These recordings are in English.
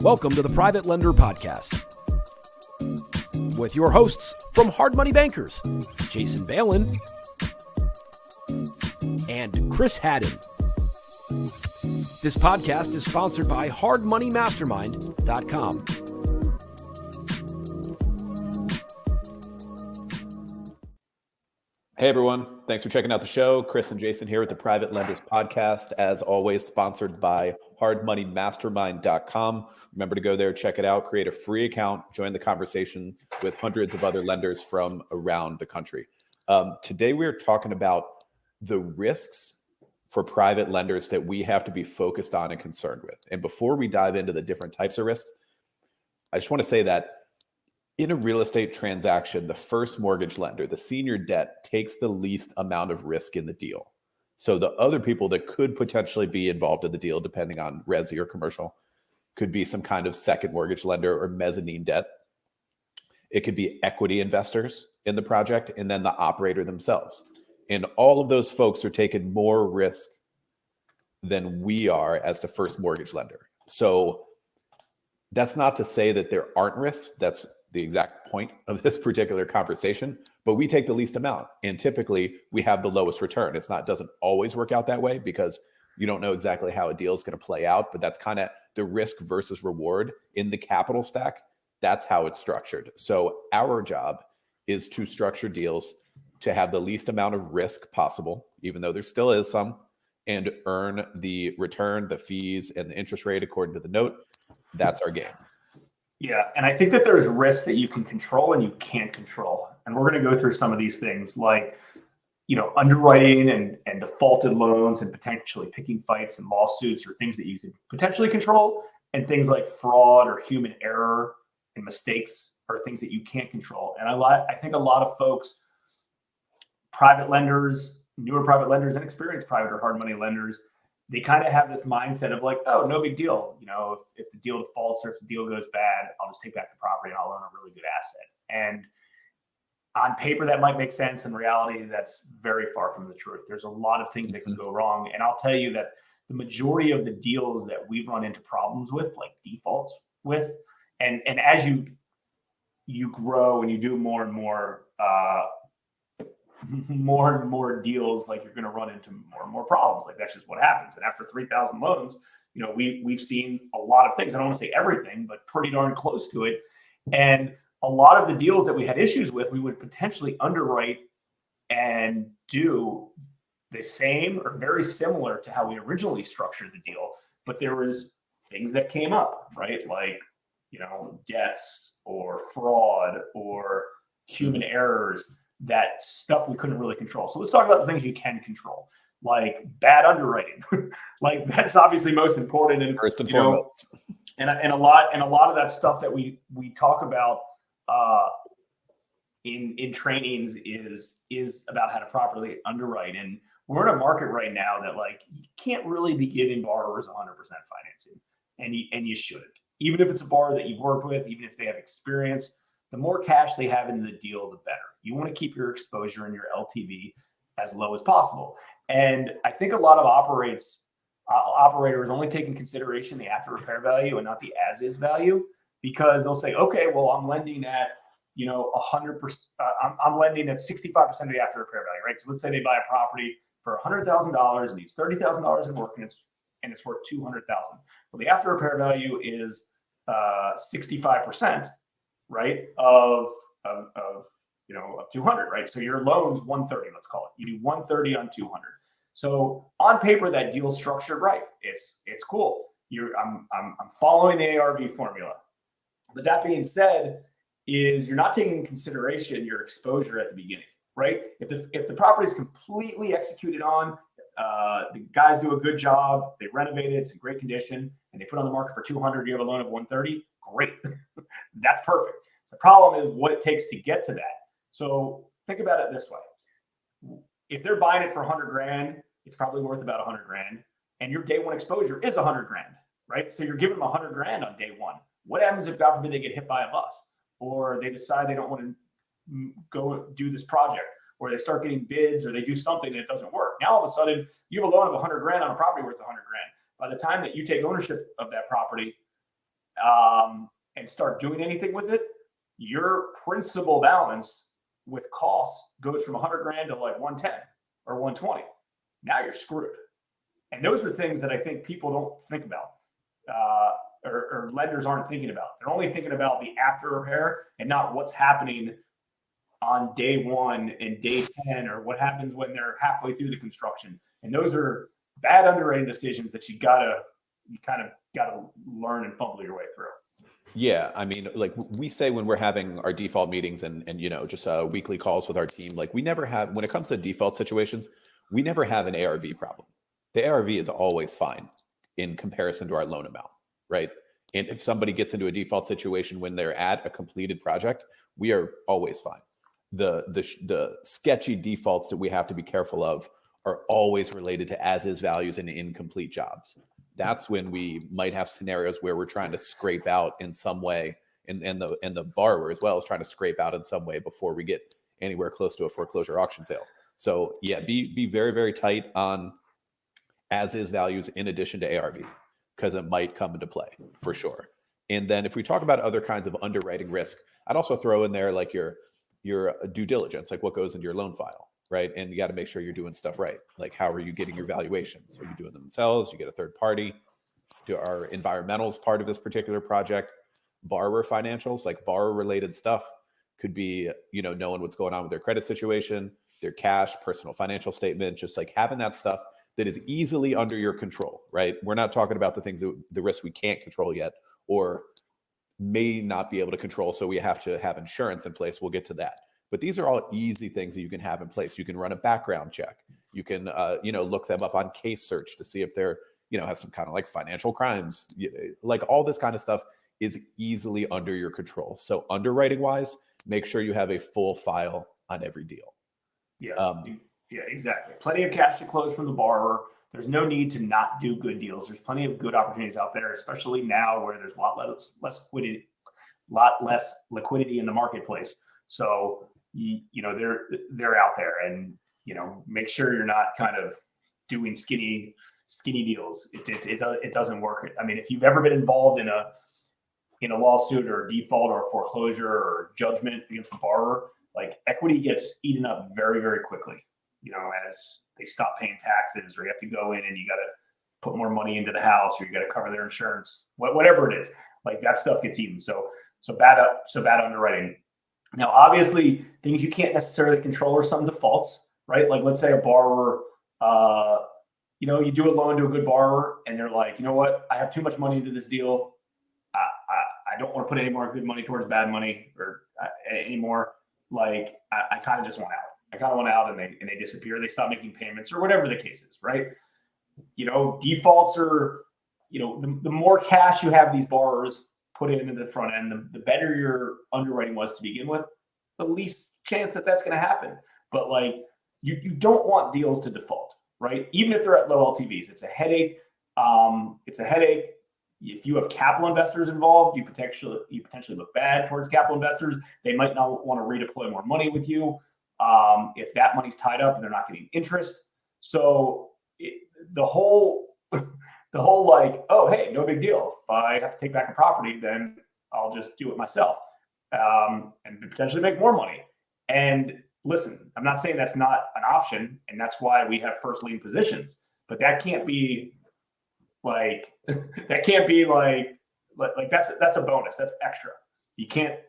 Welcome to the Private Lender Podcast with your hosts from Hard Money Bankers, Jason Balin and Chris Haddon. This podcast is sponsored by hardmoneymastermind.com. Hey everyone, thanks for checking out the show. Chris and Jason here with the Private Lenders Podcast, as always sponsored by hardmoneymastermind.com. Remember to go there, check it out, create a free account, join the conversation with hundreds of other lenders from around the country. Today we're talking about the risks for private lenders that we have to be focused on and concerned with. And before we dive into the different types of risks, I just want to say that in a real estate transaction, the first mortgage lender, the senior debt, takes the least amount of risk in the deal. So the other people that could potentially be involved in the deal, depending on resi or commercial, could be some kind of second mortgage lender or mezzanine debt. It could be equity investors in the project, and then the operator themselves. And all of those folks are taking more risk than we are as the first mortgage lender. So that's not to say that there aren't risks. That's the exact point of this particular conversation, but we take the least amount. And typically we have the lowest return. Doesn't always work out that way because you don't know exactly how a deal is going to play out, but that's kind of the risk versus reward in the capital stack. That's how it's structured. So our job is to structure deals to have the least amount of risk possible, even though there still is some, and earn the return, the fees, and the interest rate according to the note. That's our game. Yeah, and I think that there's risks that you can control and you can't control. And we're going to go through some of these things like, underwriting and defaulted loans and potentially picking fights and lawsuits or things that you could potentially control, and things like fraud or human error and mistakes are things that you can't control. And I think a lot of folks, private lenders, newer private lenders and experienced private or hard money lenders, they kind of have this mindset of like, oh, no big deal. If the deal defaults or if the deal goes bad, I'll just take back the property and I'll own a really good asset. And on paper, that might make sense. In reality, that's very far from the truth. There's a lot of things that can go wrong. And I'll tell you that the majority of the deals that we've run into problems with, like defaults with, and as you grow and you do more and more deals, like you're going to run into more and more problems. Like that's just what happens. And after 3,000 loans, we've seen a lot of things. I don't want to say everything, but pretty darn close to it. And a lot of the deals that we had issues with, we would potentially underwrite and do the same or very similar to how we originally structured the deal. But there was things that came up, right? Like, deaths or fraud or human errors, that stuff we couldn't really control. So let's talk about the things you can control, like bad underwriting. Like that's obviously most important. And first and foremost. And a lot of that stuff that we talk about in trainings is about how to properly underwrite. And we're in a market right now that like you can't really be giving borrowers 100% financing, and you shouldn't. Even if it's a borrower that you've worked with, even if they have experience, the more cash they have in the deal, the better. You want to keep your exposure and your LTV as low as possible. And I think a lot of operators only take in consideration the after repair value and not the as is value, because they'll say, okay, well, I'm lending at 100%. I'm lending at 65% of the after repair value, right? So let's say they buy a property for $100,000 and needs $30,000 in work, and it's worth $200,000. Well, the after repair value is 65%. Right, of 200, right? So your loan's 130, let's call it. You do 130 on 200. So on paper, that deal's structured right. It's cool. I'm following the ARV formula. But that being said, you're not taking into consideration your exposure at the beginning, right? If the property is completely executed on, the guys do a good job, they renovate it, it's in great condition, and they put it on the market for 200, you have a loan of 130, great. That's perfect. The problem is what it takes to get to that. So think about it this way. If they're buying it for 100 grand, it's probably worth about 100 grand. And your day one exposure is 100 grand, right? So you're giving them 100 grand on day one. What happens if, God forbid, they get hit by a bus, or they decide they don't want to go do this project, or they start getting bids, or they do something and it doesn't work? Now all of a sudden you have a loan of 100 grand on a property worth 100 grand. By the time that you take ownership of that property, and start doing anything with it, your principal balance with costs goes from 100 grand to like 110 or 120. Now you're screwed. And those are things that I think people don't think about, or lenders aren't thinking about. They're only thinking about the after repair and not what's happening on day 1 and day 10, or what happens when they're halfway through the construction. And those are bad underwriting decisions that you kind of gotta learn and fumble your way through. Yeah, I mean, like we say when we're having our default meetings and just weekly calls with our team, like we never have, when it comes to default situations, we never have an ARV problem. The ARV is always fine in comparison to our loan amount, right? And if somebody gets into a default situation when they're at a completed project, we are always fine. The sketchy defaults that we have to be careful of are always related to as-is values and incomplete jobs. That's when we might have scenarios where we're trying to scrape out in some way, and the borrower as well is trying to scrape out in some way before we get anywhere close to a foreclosure auction sale. So yeah, be very, very tight on as-is values in addition to ARV, because it might come into play for sure. And then if we talk about other kinds of underwriting risk, I'd also throw in there like your due diligence, like what goes into your loan file, right? And you got to make sure you're doing stuff right. Like, how are you getting your valuations? Are you doing them themselves? You get a third party? Are environmentals part of this particular project? Borrower financials, like borrower related stuff could be, knowing what's going on with their credit situation, their cash, personal financial statement, just like having that stuff that is easily under your control, right? We're not talking about the things the risks we can't control yet, or may not be able to control. So we have to have insurance in place. We'll get to that. But these are all easy things that you can have in place. You can run a background check. You can, look them up on case search to see if they're, have some kind of like financial crimes. Like all this kind of stuff is easily under your control. So underwriting wise, make sure you have a full file on every deal. Yeah, exactly. Plenty of cash to close from the borrower. There's no need to not do good deals. There's plenty of good opportunities out there, especially now where there's a lot less liquidity in the marketplace. So they're out there, and make sure you're not kind of doing skinny deals. It doesn't work. I mean, if you've ever been involved in a lawsuit or default or foreclosure or judgment against the borrower, like equity gets eaten up very, very quickly. As they stop paying taxes, or you have to go in and you got to put more money into the house, or you got to cover their insurance, whatever it is, like that stuff gets eaten. So bad underwriting. Now, obviously, things you can't necessarily control are some defaults, right? Like let's say a borrower, you do a loan to a good borrower and they're like, you know what, I have too much money into this deal. I don't want to put any more good money towards bad money or anymore. Like I kind of just want out. And they disappear. They stop making payments or whatever the case is, right? Defaults are, the more cash you have these borrowers put into the front end, the better your underwriting was to begin with, the least chance that that's going to happen. But like you don't want deals to default, right? Even if they're at low LTVs, it's a headache. If you have capital investors involved, you potentially look bad towards capital investors. They might not want to redeploy more money with you. If that money's tied up and they're not getting interest. So the whole like, oh, hey, no big deal. If I have to take back a property, then I'll just do it myself and potentially make more money. And listen, I'm not saying that's not an option, and that's why we have first lien positions, but that can't be like, that's a bonus. That's extra. You can't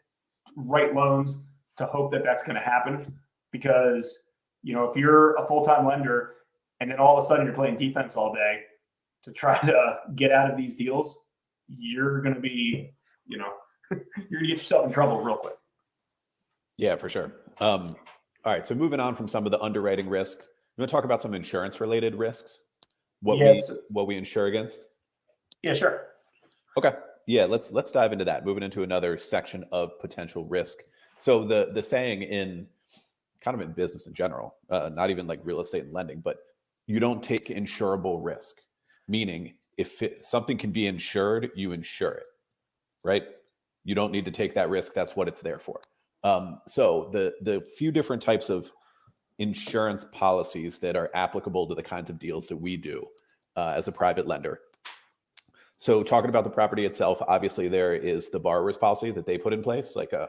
write loans to hope that that's going to happen, because, if you're a full-time lender and then all of a sudden you're playing defense all day to try to get out of these deals, you're going to be, you're going to get yourself in trouble real quick. Yeah, for sure. All right. So moving on from some of the underwriting risk, you want to talk about some insurance related risks? What we insure against? Yeah, sure. Okay. Yeah, let's dive into that. Moving into another section of potential risk. So the saying in kind of in business in general, not even like real estate and lending, but you don't take insurable risk, meaning if something can be insured, you insure it, right? You don't need to take that risk. That's what it's there for. So the few different types of insurance policies that are applicable to the kinds of deals that we do as a private lender. So talking about the property itself, obviously there is the borrower's policy that they put in place, like a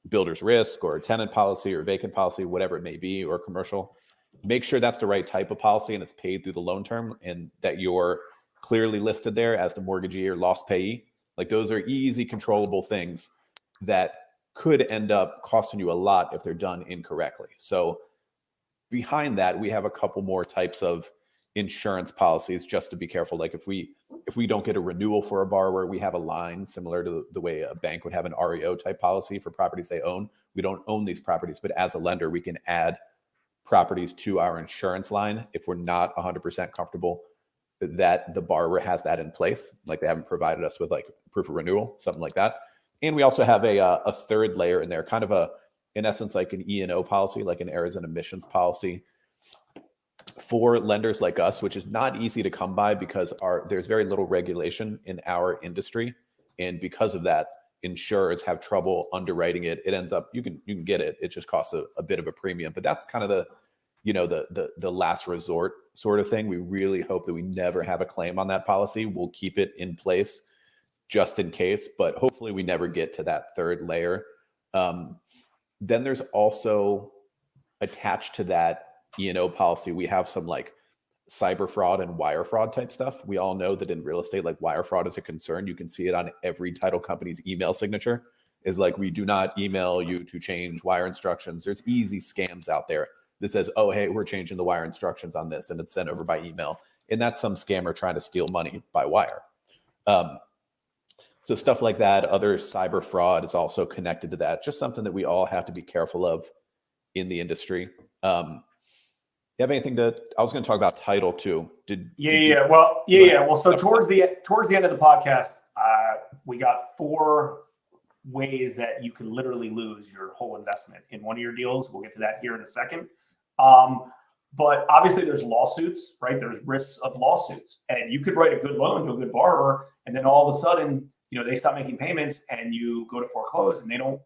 builder's risk or a tenant policy or vacant policy, whatever it may be, or commercial. Make sure that's the right type of policy and it's paid through the loan term and that you're clearly listed there as the mortgagee or lost payee. Like those are easy controllable things that could end up costing you a lot if they're done incorrectly. So behind that, we have a couple more types of insurance policies just to be careful. Like if we don't get a renewal for a borrower, we have a line similar to the way a bank would have an REO type policy for properties they own. We don't own these properties, but as a lender, we can add properties to our insurance line if we're not 100% comfortable that the borrower has that in place, like they haven't provided us with like proof of renewal, something like that. And we also have a third layer in there, kind of in essence, like an E&O policy, like an errors and omissions policy for lenders like us, which is not easy to come by because there's very little regulation in our industry. And because of that, insurers have trouble underwriting it. It ends up, you can get it. It just costs a bit of a premium, but that's kind of the last resort sort of thing. We really hope that we never have a claim on that policy. We'll keep it in place just in case, but hopefully we never get to that third layer. Then there's also attached to that E&O policy, we have some like cyber fraud and wire fraud type stuff. We all know that in real estate, like wire fraud is a concern. You can see it on every title company's email signature is like, we do not email you to change wire instructions. There's easy scams out there that says, oh, hey, we're changing the wire instructions on this, and it's sent over by email. And that's some scammer trying to steal money by wire. So stuff like that, other cyber fraud is also connected to that. Just something that we all have to be careful of in the industry. You have anything I was going to talk about title too. Well, so towards the end of the podcast, we got 4 ways that you can literally lose your whole investment in one of your deals. We'll get to that here in a second. But obviously there's lawsuits, right? There's risks of lawsuits, and you could write a good loan to a good borrower, and then all of a sudden, they stop making payments and you go to foreclose and they don't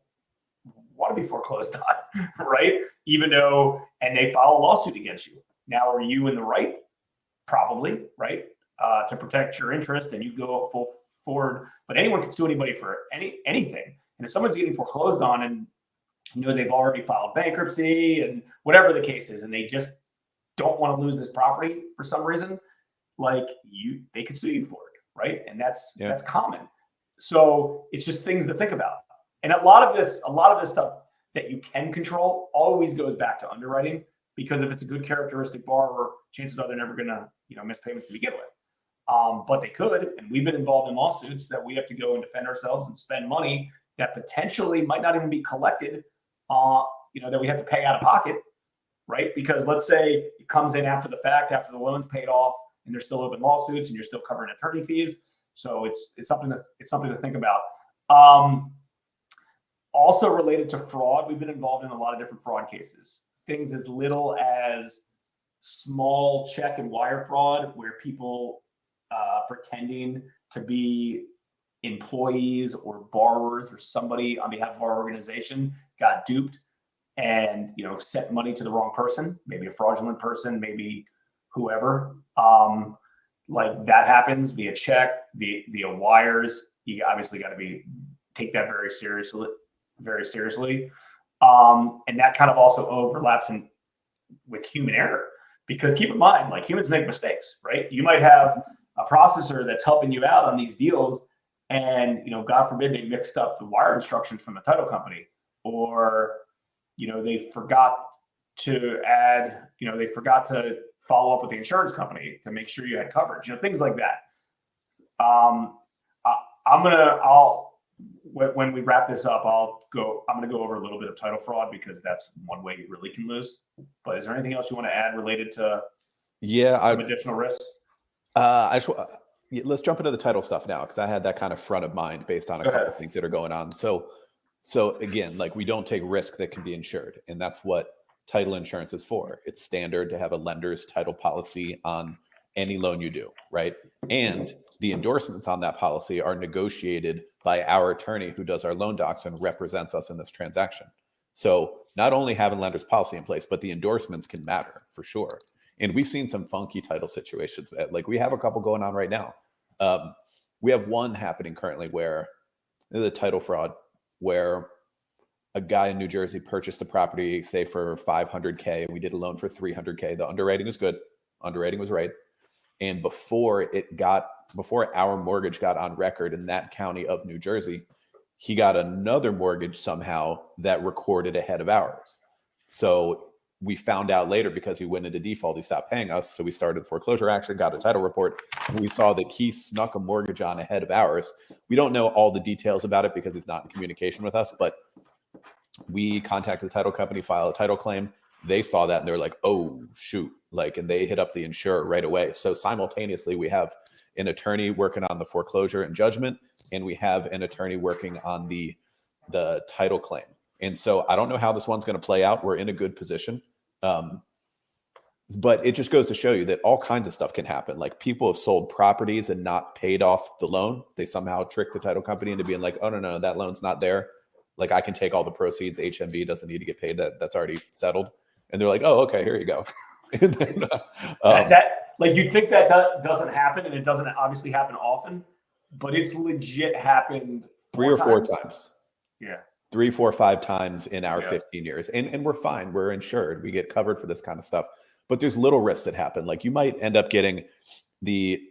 want to be foreclosed on, right? Even though, and they file a lawsuit against you. Now, are you in the right? Probably, right? To protect your interest, and you go full forward. But anyone can sue anybody for anything. And if someone's getting foreclosed on and they've already filed bankruptcy and whatever the case is, and they just don't want to lose this property for some reason, they could sue you for it, right? And that's common. So it's just things to think about. And a lot of this stuff that you can control always goes back to underwriting, because if it's a good characteristic borrower, chances are they're never going to, miss payments to begin with. But they could, and we've been involved in lawsuits that we have to go and defend ourselves and spend money that potentially might not even be collected, that we have to pay out of pocket, right? Because let's say it comes in after the fact, after the loan's paid off, and there's still open lawsuits, and you're still covering attorney fees. So it's something to think about. Also related to fraud, we've been involved in a lot of different fraud cases. Things as little as small check and wire fraud, where people pretending to be employees or borrowers or somebody on behalf of our organization got duped and sent money to the wrong person, maybe a fraudulent person, maybe whoever. Like that happens via check, via wires. You obviously got to take that very seriously. And that kind of also overlaps with human error, because keep in mind, humans make mistakes, right? You might have a processor that's helping you out on these deals, and God forbid they mixed up the wire instructions from the title company, or they forgot to follow up with the insurance company to make sure you had coverage, things like that. When we wrap this up, I'm going to go over a little bit of title fraud, because that's one way you really can lose. But is there anything else you want to add related to some additional risks? Let's jump into the title stuff now, because I had that kind of front of mind based on a couple of things that are going on. So again, we don't take risk that can be insured, and that's what title insurance is for. It's standard to have a lender's title policy on any loan you do, right? And the endorsements on that policy are negotiated by our attorney who does our loan docs and represents us in this transaction. So not only having lender's policy in place, but the endorsements can matter for sure. And we've seen some funky title situations. We have a couple going on right now. We have one happening currently where the title fraud, where a guy in New Jersey purchased a property, say for $500K, and we did a loan for $300K. The underwriting was good. Underwriting was right. And before our mortgage got on record in that county of New Jersey, he got another mortgage somehow that recorded ahead of ours. So we found out later, because he went into default, he stopped paying us. So we started foreclosure action, got a title report. We saw that he snuck a mortgage on ahead of ours. We don't know all the details about it because he's not in communication with us, but we contacted the title company, filed a title claim. They saw that and they're like, oh, shoot. And they hit up the insurer right away. So simultaneously, we have an attorney working on the foreclosure and judgment, and we have an attorney working on the title claim. And so I don't know how this one's going to play out. We're in a good position. But it just goes to show you that all kinds of stuff can happen. Like, people have sold properties and not paid off the loan. They somehow tricked the title company into being like, oh, no, that loan's not there. Like, I can take all the proceeds. HMB doesn't need to get paid. That's already settled. And they're like, oh, okay, here you go. And then, you'd think that doesn't happen, and it doesn't obviously happen often, but it's legit happened 3 or 4 times. Yeah. 3, 4, 5 times in our 15 years. And we're fine. We're insured. We get covered for this kind of stuff. But there's little risks that happen. Like, you might end up getting the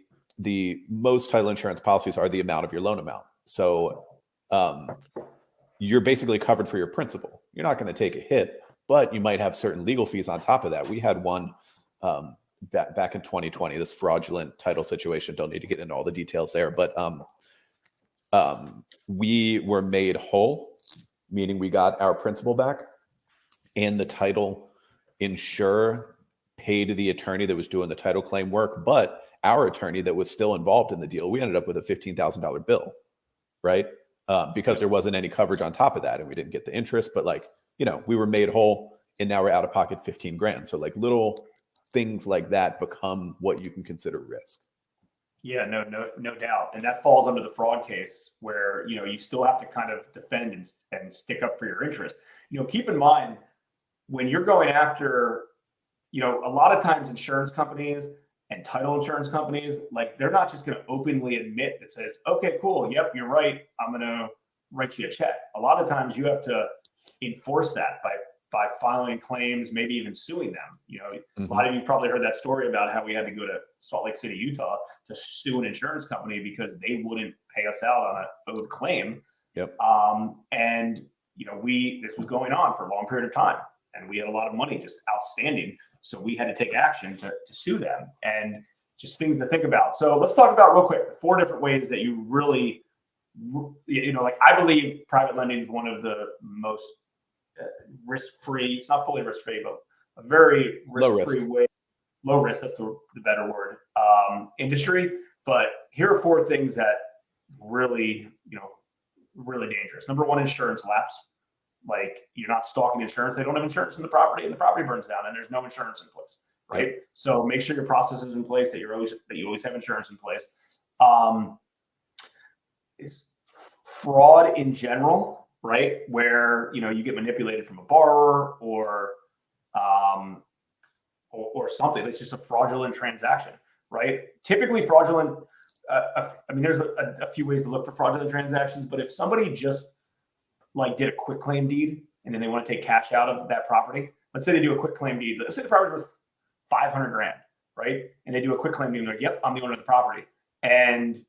most title insurance policies are the amount of your loan amount. So you're basically covered for your principal. You're not going to take a hit, but you might have certain legal fees on top of that. We had one back in 2020, this fraudulent title situation. Don't need to get into all the details there, but we were made whole, meaning we got our principal back, and the title insurer paid the attorney that was doing the title claim work, but our attorney that was still involved in the deal, we ended up with a $15,000 bill, right? Because there wasn't any coverage on top of that, and we didn't get the interest, but we were made whole, and now we're out of pocket $15,000. So little things like that become what you can consider risk. Yeah, no doubt. And that falls under the fraud case where, you still have to kind of defend and stick up for your interest. Keep in mind, when you're going after, a lot of times insurance companies and title insurance companies, they're not just going to openly admit that says, okay, cool. Yep, you're right. I'm going to write you a check. A lot of times you have to enforce that by filing claims, maybe even suing them. A lot of you probably heard that story about how we had to go to Salt Lake City, Utah to sue an insurance company because they wouldn't pay us out on an owed claim. Yep. And this was going on for a long period of time, and we had a lot of money just outstanding. So we had to take action to sue them, and just things to think about. So let's talk about real quick, the 4 different ways that you really, I believe private lending is one of the most risk-free. It's not fully risk-free, but a very risk-free way. Low risk, that's the better word, industry. But here are 4 things that really, really dangerous. Number 1, insurance lapse. You're not stalking insurance. They don't have insurance in the property, and the property burns down, and there's no insurance in place, right? So make sure your process is in place, that you always have insurance in place. Fraud in general, right? Where you get manipulated from a borrower or something. It's just a fraudulent transaction, right? Typically fraudulent. There's a few ways to look for fraudulent transactions, but if somebody just did a quick claim deed and then they want to take cash out of that property, let's say they do a quick claim deed. Let's say the property's worth $500,000, right? And they do a quick claim deed and they're like, yep, I'm the owner of the property, and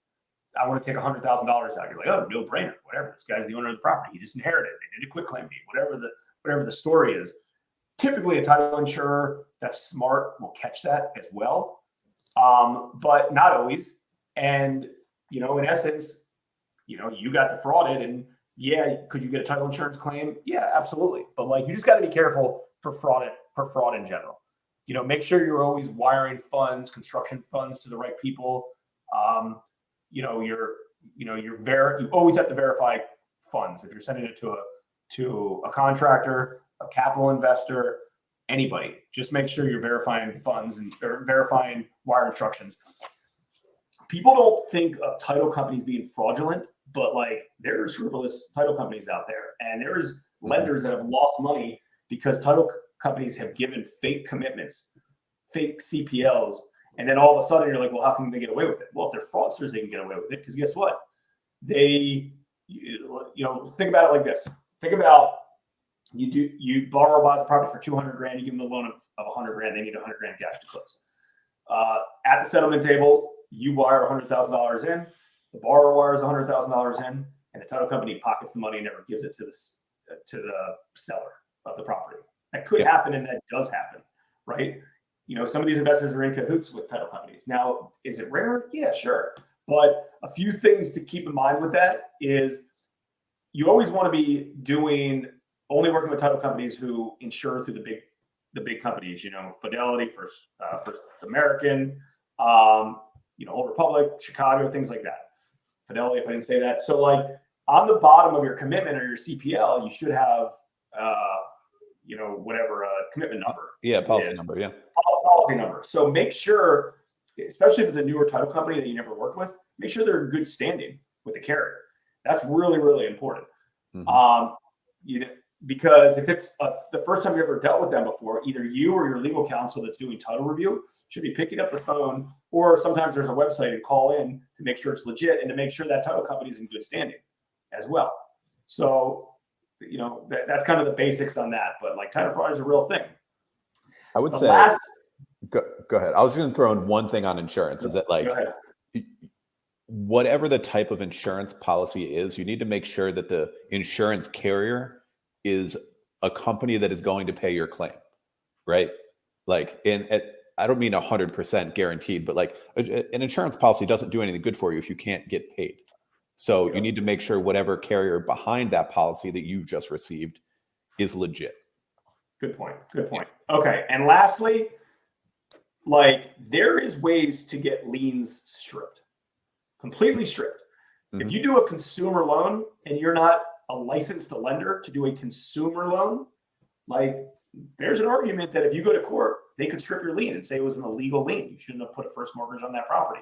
I want to take $100,000 out. You're like, oh, no brainer, whatever. This guy's the owner of the property. He just inherited it. They did a quick claim deed, whatever the story is. Typically, a title insurer that's smart will catch that as well, but not always. And in essence, you got defrauded, and could you get a title insurance claim? Yeah, absolutely. But you just got to be careful for fraud in general. Make sure you're always wiring funds, construction funds, to the right people. You always have to verify funds. If you're sending it to a contractor, a capital investor, anybody, just make sure you're verifying funds or verifying wire instructions. People don't think of title companies being fraudulent, but there's scrupulous title companies out there, and there's lenders that have lost money because title companies have given fake commitments, fake CPLs, And then all of a sudden you're like, well, how can they get away with it? Well, if they're fraudsters, they can get away with it because guess what? Think about it like this. Think about you borrow, buys a property for 200 grand, you give them a loan of 100 grand, they need 100 grand cash to close. At the settlement table, you wire $100,000 in, the borrower wires $100,000 in, and the title company pockets the money and never gives it to the seller of the property. That could happen, and that does happen, right? Some of these investors are in cahoots with title companies. Now, is it rare? Yeah, sure. But a few things to keep in mind with that is you always want to be only working with title companies who insure through the big companies, Fidelity, First American, Old Republic, Chicago, things like that. Fidelity, if I didn't say that. So like on the bottom of your commitment or your CPL, you should have, whatever commitment number. Yeah, policy number. Yeah. Policy number. So make sure, especially if it's a newer title company that you never worked with, make sure they're in good standing with the carrier. That's really, really important. Mm-hmm. Because if it's the first time you ever dealt with them before, either you or your legal counsel that's doing title review should be picking up the phone, or sometimes there's a website and call in to make sure it's legit and to make sure that title company is in good standing as well. So, that's kind of the basics on that. But like title fraud is a real thing. I would say, go ahead. I was going to throw in one thing on insurance. Is that like, whatever the type of insurance policy is, you need to make sure that the insurance carrier is a company that is going to pay your claim, right? Like, I don't mean 100% guaranteed, but like an insurance policy doesn't do anything good for you if you can't get paid. So you need to make sure whatever carrier behind that policy that you just received is legit. Good point. Okay. And lastly, like there is ways to get liens stripped, completely stripped. Mm-hmm. If you do a consumer loan and you're not a licensed lender to do a consumer loan, like there's an argument that if you go to court, they could strip your lien and say it was an illegal lien. You shouldn't have put a first mortgage on that property.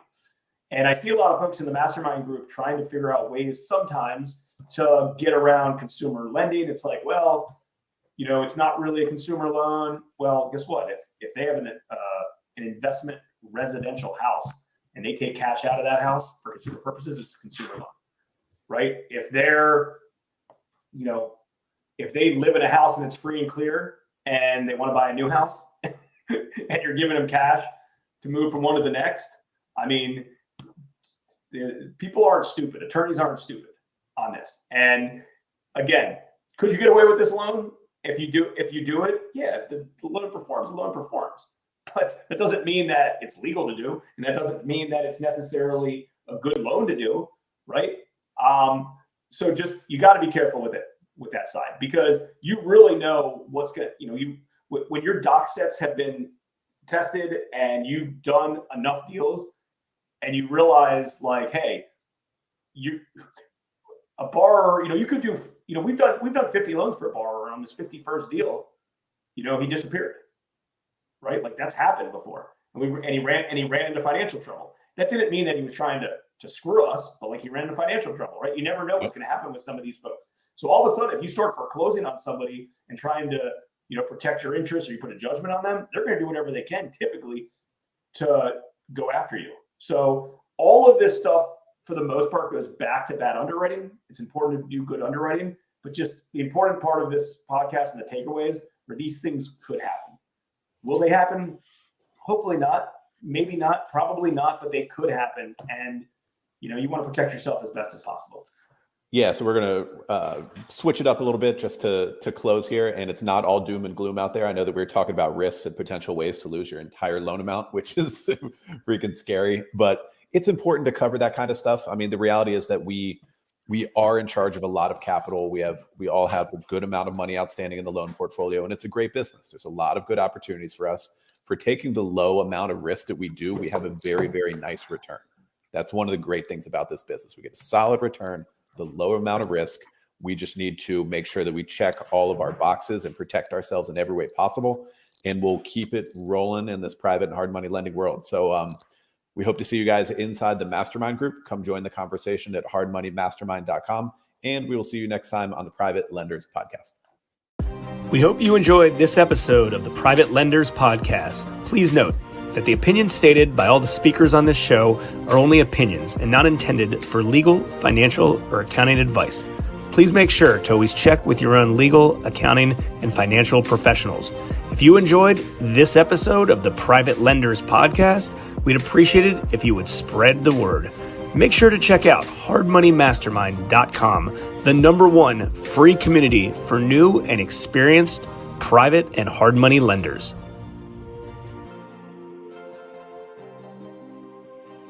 And I see a lot of folks in the Mastermind group trying to figure out ways sometimes to get around consumer lending. It's like, well, it's not really a consumer loan. Well, guess what? If they have an investment residential house and they take cash out of that house for consumer purposes, it's a consumer loan, right? If they live in a house and it's free and clear and they want to buy a new house and you're giving them cash to move from one to the next, I mean, people aren't stupid. Attorneys aren't stupid on this. And again, could you get away with this loan? If you do it, yeah, if the loan performs, the loan performs. But that doesn't mean that it's legal to do. And that doesn't mean that it's necessarily a good loan to do, right? So just, you got to be careful with that side, because you really know what's going to, when your doc sets have been tested and you've done enough deals and you realize like, hey, a borrower, you could do, we've done 50 loans for a borrower on this 51st deal. He disappeared, right? Like that's happened before. And he ran into financial trouble. That didn't mean that he was trying to screw us, but like he ran into financial trouble, right? You never know what's going to happen with some of these folks. So all of a sudden, if you start foreclosing on somebody and trying to, protect your interests, or you put a judgment on them, they're going to do whatever they can typically to go after you. So all of this stuff, for the most part, goes back to bad underwriting. It's important to do good underwriting, but just the important part of this podcast and the takeaways are these things could happen. Will they happen? Hopefully not. Maybe not. Probably not, but they could happen. And, you want to protect yourself as best as possible. Yeah, so we're going to switch it up a little bit just to close here. And it's not all doom and gloom out there. I know that we were talking about risks and potential ways to lose your entire loan amount, which is freaking scary. But it's important to cover that kind of stuff. I mean, the reality is that we are in charge of a lot of capital. We all have a good amount of money outstanding in the loan portfolio, and it's a great business. There's a lot of good opportunities for us. For taking the low amount of risk that we do, we have a very, very nice return. That's one of the great things about this business. We get a solid return, the low amount of risk. We just need to make sure that we check all of our boxes and protect ourselves in every way possible. And we'll keep it rolling in this private and hard money lending world. So we hope to see you guys inside the Mastermind group. Come join the conversation at hardmoneymastermind.com. And we will see you next time on the Private Lenders Podcast. We hope you enjoyed this episode of the Private Lenders Podcast. Please note, that the opinions stated by all the speakers on this show are only opinions and not intended for legal, financial, or accounting advice. Please make sure to always check with your own legal, accounting, and financial professionals. If you enjoyed this episode of the Private Lenders Podcast, we'd appreciate it if you would spread the word. Make sure to check out hardmoneymastermind.com, the #1 free community for new and experienced private and hard money lenders.